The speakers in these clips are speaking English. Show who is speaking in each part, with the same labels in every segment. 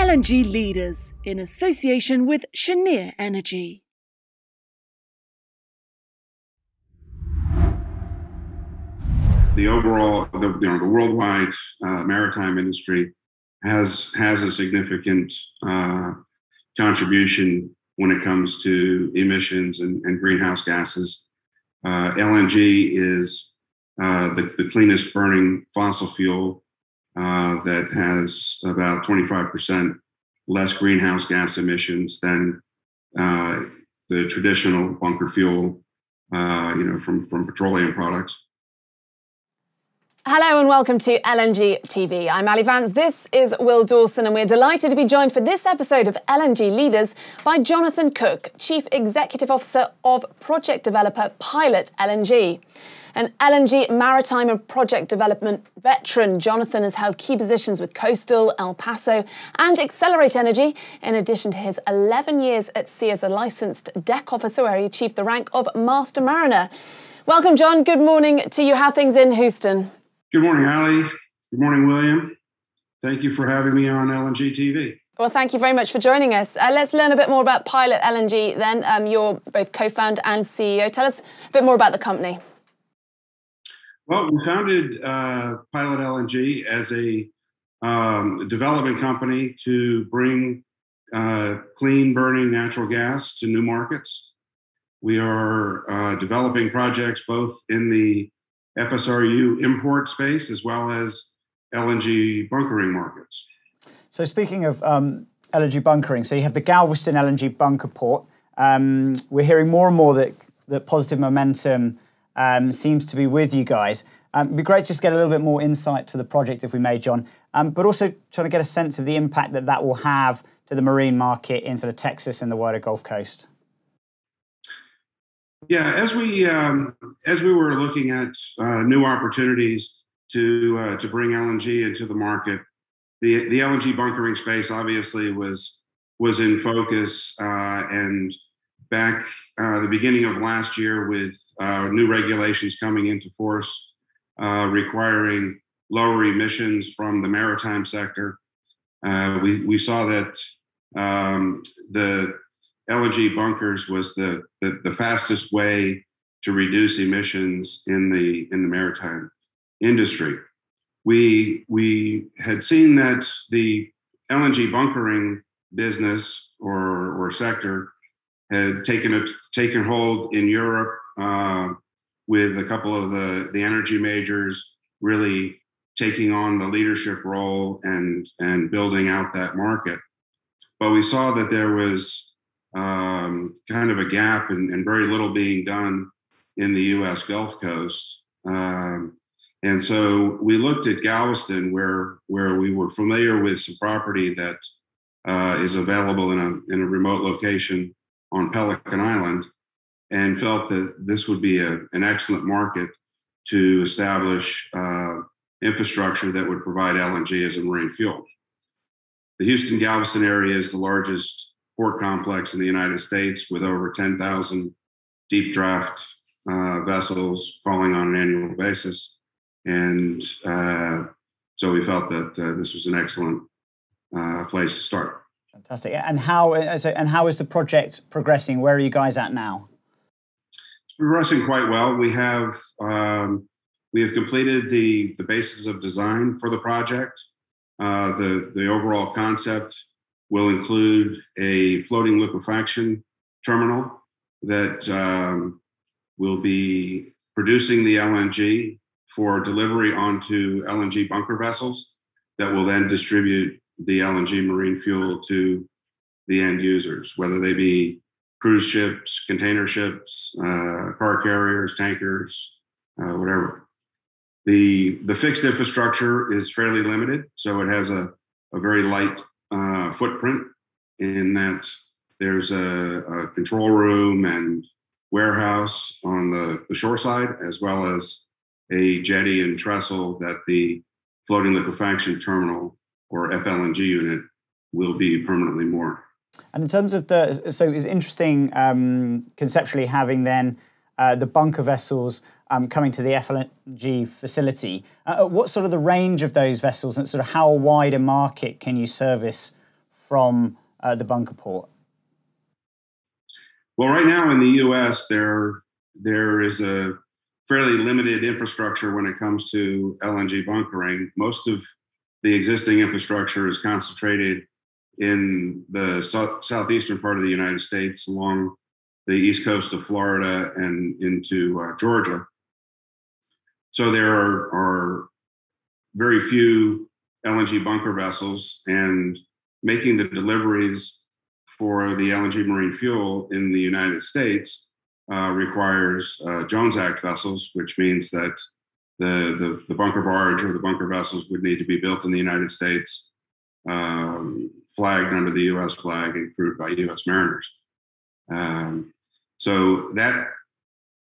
Speaker 1: LNG Leaders in association with Marinier Energy.
Speaker 2: The overall, the worldwide maritime industry has a significant contribution when it comes to emissions and greenhouse gases. LNG is the cleanest burning fossil fuel that has about 25% less greenhouse gas emissions than the traditional bunker fuel, from petroleum products.
Speaker 3: Hello and welcome to LNG TV. I'm Ali Vance. This is Will Dawson, and we're delighted to be joined for this episode of LNG Leaders by Jonathan Cook, Chief Executive Officer of project developer Pilot LNG. An LNG maritime and project development veteran, Jonathan has held key positions with Coastal, El Paso and Accelerate Energy, in addition to his 11 years at sea as a licensed deck officer where he achieved the rank of Master Mariner. Welcome, John. Good morning to you. How are things in Houston?
Speaker 2: Good morning, Ali. Good morning, William. Thank you for having me on LNG TV.
Speaker 3: Well, thank you very much for joining us. Let's learn a bit more about Pilot LNG then. You're both co-founder and CEO. Tell us a bit more about the company.
Speaker 2: Well, we founded Pilot LNG as a development company to bring clean burning natural gas to new markets. We are developing projects both in the FSRU import space as well as LNG bunkering markets.
Speaker 4: So speaking of LNG bunkering, so you have the Galveston LNG bunker port. We're hearing more and more that positive momentum seems to be with you guys. It'd be great to just get a little bit more insight to the project, if we may, John, but also trying to get a sense of the impact that will have to the marine market in sort of Texas and the wider Gulf Coast.
Speaker 2: Yeah, as we were looking at new opportunities to bring LNG into the market, the LNG bunkering space obviously was in focus, and back the beginning of last year with new regulations coming into force requiring lower emissions from the maritime sector, we saw that the LNG bunkers was the fastest way to reduce emissions in the maritime industry. We had seen that the LNG bunkering business or sector had taken hold in Europe with a couple of the energy majors really taking on the leadership role and building out that market. But we saw that there was kind of a gap and very little being done in the U.S. Gulf Coast. And so we looked at Galveston, where we were familiar with some property that is available in a remote location on Pelican Island, and felt that this would be an excellent market to establish infrastructure that would provide LNG as a marine fuel. The Houston-Galveston area is the largest port complex in the United States, with over 10,000 deep draft vessels calling on an annual basis. And so we felt that this was an excellent place to start.
Speaker 4: Fantastic. And how is the project progressing? Where are you guys at now?
Speaker 2: It's progressing quite well. We have completed the basis of design for the project. The overall concept will include a floating liquefaction terminal that will be producing the LNG for delivery onto LNG bunker vessels that will then distribute the LNG marine fuel to the end users, whether they be cruise ships, container ships, car carriers, tankers, whatever. The fixed infrastructure is fairly limited, so it has a very light footprint in that there's a control room and warehouse on the shore side, as well as a jetty and trestle that the floating liquefaction terminal or FLNG unit will be permanently moored.
Speaker 4: And in terms of so it's interesting conceptually having then the bunker vessels coming to the FLNG facility. What's sort of the range of those vessels and sort of how wide a market can you service from the bunker port?
Speaker 2: Well, right now in the U.S., there is a fairly limited infrastructure when it comes to LNG bunkering. Most of the existing infrastructure is concentrated in the southeastern part of the United States, along the east coast of Florida and into Georgia. So there are very few LNG bunker vessels, and making the deliveries for the LNG marine fuel in the United States requires Jones Act vessels, which means that the bunker barge or the bunker vessels would need to be built in the United States, flagged under the U.S. flag and crewed by U.S. mariners. So that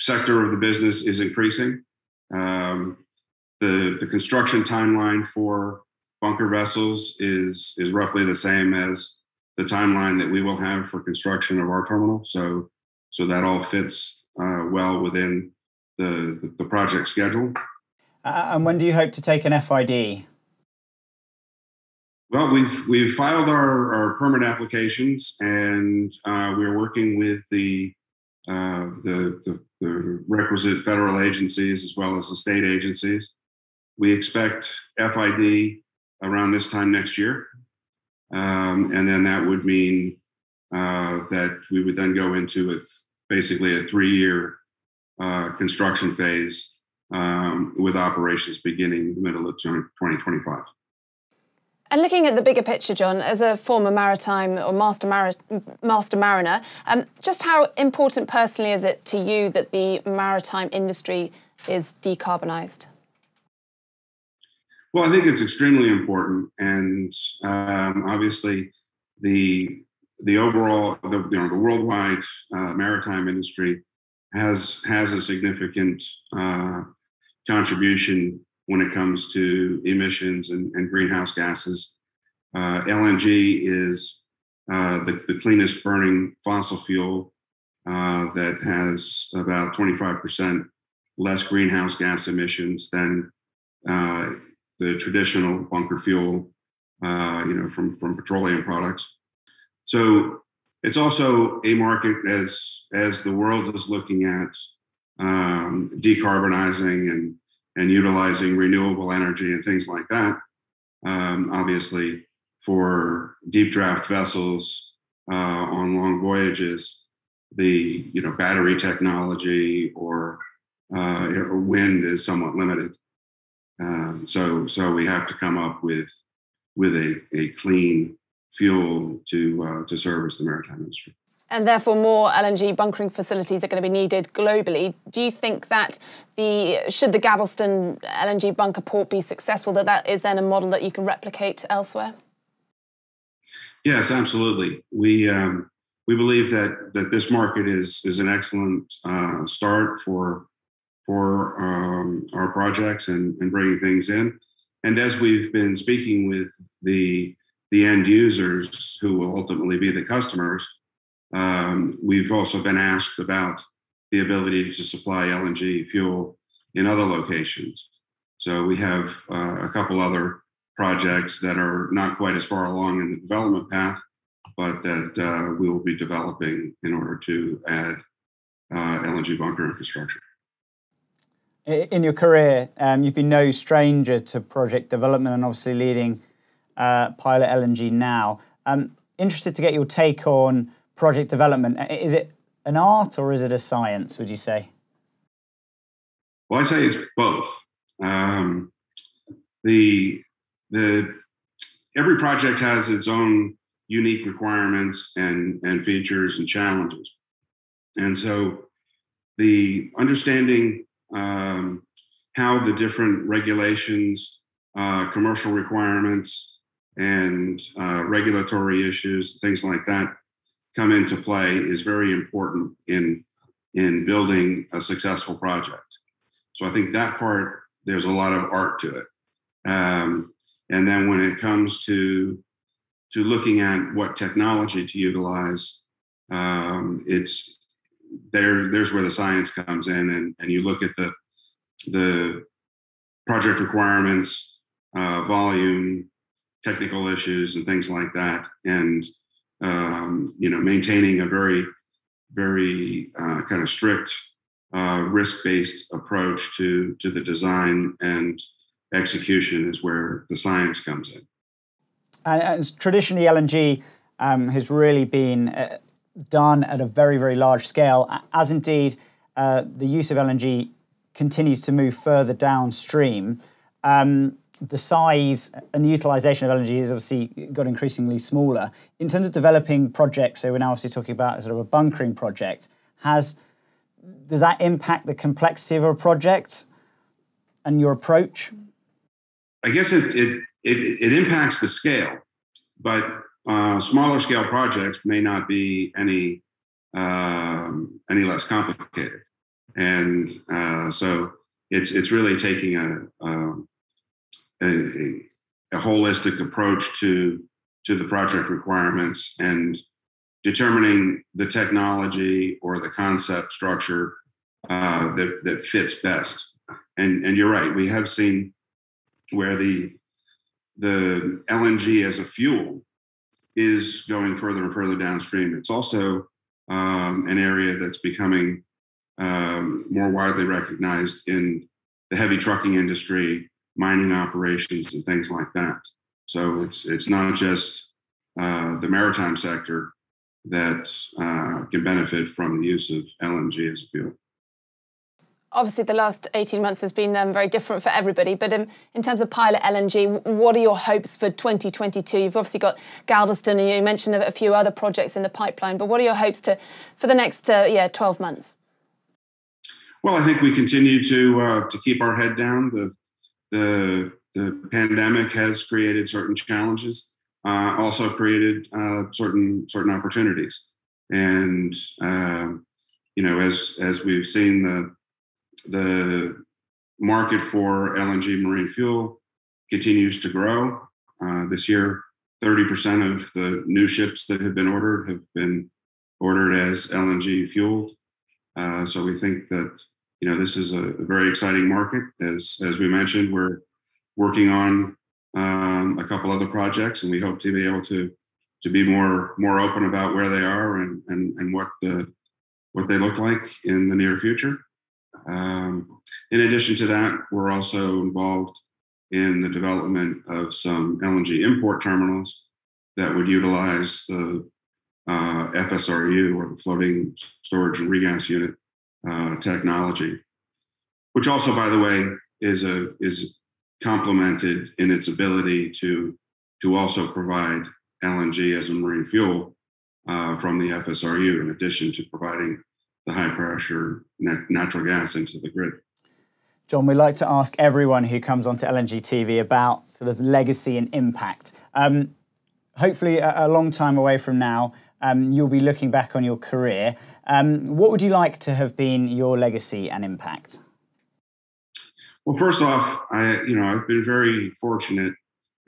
Speaker 2: sector of the business is increasing. The construction timeline for bunker vessels is roughly the same as the timeline that we will have for construction of our terminal. So that all fits well within the project schedule.
Speaker 4: And when do you hope to take an FID?
Speaker 2: Well, we've filed our permit applications, and we're working with the requisite federal agencies as well as the state agencies. We expect FID around this time next year, and then that would mean that we would then go into basically a 3-year construction phase with operations beginning in the middle of 2025.
Speaker 3: And looking at the bigger picture, John, as a former maritime or master mariner, just how important personally is it to you that the maritime industry is decarbonised?
Speaker 2: Well, I think it's extremely important, and obviously the overall the worldwide maritime industry has a significant contribution when it comes to emissions and greenhouse gases. LNG is the cleanest burning fossil fuel that has about 25% less greenhouse gas emissions than the traditional bunker fuel, from petroleum products. So it's also a market as the world is looking at decarbonizing and utilizing renewable energy and things like that. Obviously, for deep draft vessels on long voyages, the battery technology or wind is somewhat limited. So we have to come up with a clean fuel to service the maritime industry.
Speaker 3: And therefore more LNG bunkering facilities are going to be needed globally. Do you think that should the Galveston LNG bunker port be successful, that is then a model that you can replicate elsewhere?
Speaker 2: Yes, absolutely. We believe that this market is an excellent start for our projects and bringing things in. And as we've been speaking with the end users who will ultimately be the customers, we've also been asked about the ability to supply LNG fuel in other locations. So we have a couple other projects that are not quite as far along in the development path, but that we will be developing in order to add LNG bunker infrastructure.
Speaker 4: In your career, you've been no stranger to project development and obviously leading Pilot LNG now. Interested to get your take on project development. Is it an art or is it a science, would you say?
Speaker 2: Well, I'd say it's both. Every project has its own unique requirements and features and challenges. And so the understanding how the different regulations, commercial requirements, and regulatory issues, things like that, come into play is very important in building a successful project. So I think that part, there's a lot of art to it. And then when it comes to looking at what technology to utilize, it's there's where the science comes in, and you look at the project requirements, volume, technical issues and things like that, and maintaining a very kind of strict risk-based approach to the design and execution is where the science comes in.
Speaker 4: And traditionally, LNG has really been done at a very, very large scale, as indeed the use of LNG continues to move further downstream. The size and the utilisation of LNG has obviously got increasingly smaller. In terms of developing projects, so we're now obviously talking about sort of a bunkering project, does that impact the complexity of a project and your approach?
Speaker 2: I guess it impacts the scale, but smaller scale projects may not be any less complicated, and so it's really taking a holistic approach to the project requirements and determining the technology or the concept structure that fits best. And you're right, we have seen where the LNG as a fuel is going further and further downstream. It's also an area that's becoming more widely recognized in the heavy trucking industry, mining operations, and things like that. So it's not just the maritime sector that can benefit from the use of LNG as a fuel.
Speaker 3: Obviously, the last 18 months has been very different for everybody, but in terms of Pilot LNG, what are your hopes for 2022? You've obviously got Galveston, and you mentioned a few other projects in the pipeline, but what are your hopes for the next 12 months?
Speaker 2: Well, I think we continue to keep our head down. The pandemic has created certain challenges, also created certain opportunities, and as we've seen the market for LNG marine fuel continues to grow. This year, 30% of the new ships that have been ordered as LNG fueled. So we think that this is a very exciting market. As we mentioned, we're working on a couple other projects, and we hope to be able to be more open about where they are and what they look like in the near future. In addition to that, we're also involved in the development of some LNG import terminals that would utilize the FSRU, or the floating storage and regas unit technology, which also, by the way, is complemented in its ability to also provide LNG as a marine fuel from the FSRU, in addition to providing the high pressure natural gas into the grid.
Speaker 4: John, we like to ask everyone who comes onto LNG TV about sort of legacy and impact. Hopefully a long time away from now, you'll be looking back on your career. What would you like to have been your legacy and impact?
Speaker 2: Well, first off, I've been very fortunate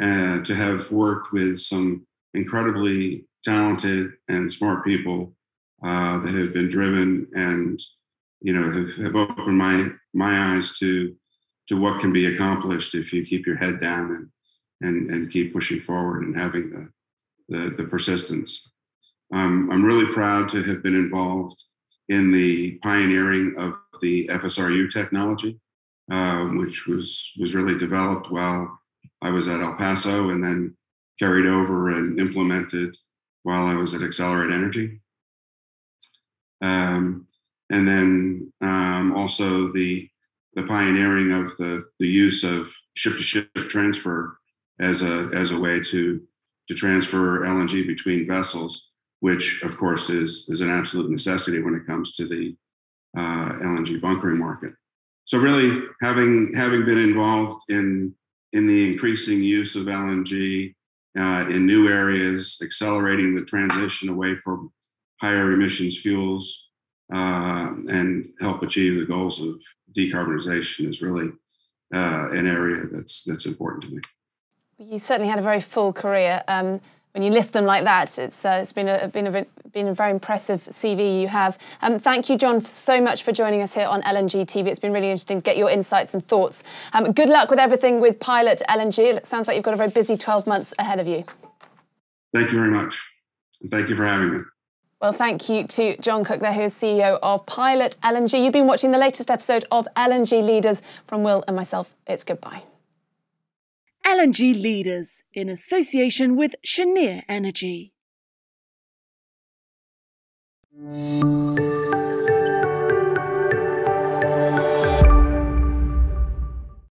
Speaker 2: to have worked with some incredibly talented and smart people that have been driven and have opened my eyes to what can be accomplished if you keep your head down and keep pushing forward and having the persistence. I'm really proud to have been involved in the pioneering of the FSRU technology, which was really developed while I was at El Paso and then carried over and implemented while I was at Accelerate Energy. And then also the pioneering of the use of ship-to-ship transfer as a way to transfer LNG between vessels, which of course is an absolute necessity when it comes to the LNG bunkering market. So really, having been involved in the increasing use of LNG in new areas, accelerating the transition away from higher emissions fuels, and help achieve the goals of decarbonization is really an area that's important to me.
Speaker 3: You certainly had a very full career. When when you list them like that, it's been a very impressive CV you have. Thank you, John, so much for joining us here on LNG TV. It's been really interesting to get your insights and thoughts. Good luck with everything with Pilot LNG. It sounds like you've got a very busy 12 months ahead of you.
Speaker 2: Thank you very much. And thank you for having me.
Speaker 3: Well, thank you to John Cook there, who's CEO of Pilot LNG. You've been watching the latest episode of LNG Leaders. From Will and myself, it's goodbye.
Speaker 1: LNG Leaders, in association with Marinier and LNG.